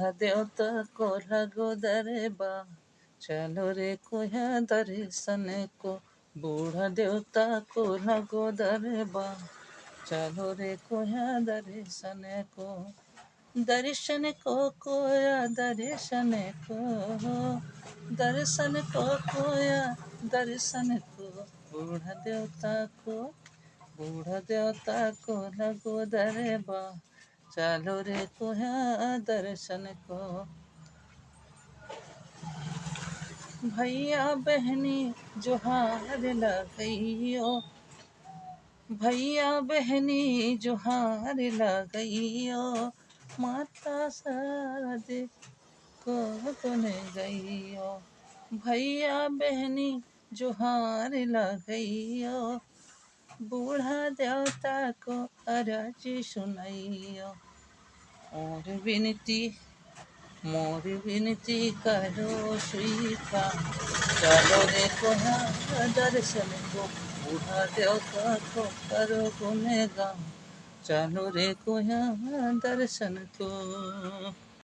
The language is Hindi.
बूढ़ा देवता को लगो दरबार, चलो रे कोया दर्शन को। बूढ़ा देवता को लगो दरबार, चलो रे कोया दर्शन को। दर्शन को कोया दर्शन को, दर्शन को कोया दर्शन को। बूढ़ा देवता को, बूढ़ा देवता को लगो दरबार, चलो रे कोया दर्शन को। भैया बहनी जोहार लगइयो, भैया बहनी जोहार लगइयो। माता शारदे को गुन गइयो, भैया बहनी जोहार लगइयो। बूढ़ा देवता को अरज सुनइयो, मोर विनती करो स्वीकार, चलो रे कोहा दर्शन को। बूढ़ा देवता को करो गुनगान, चलो रे कोहा दर्शन को।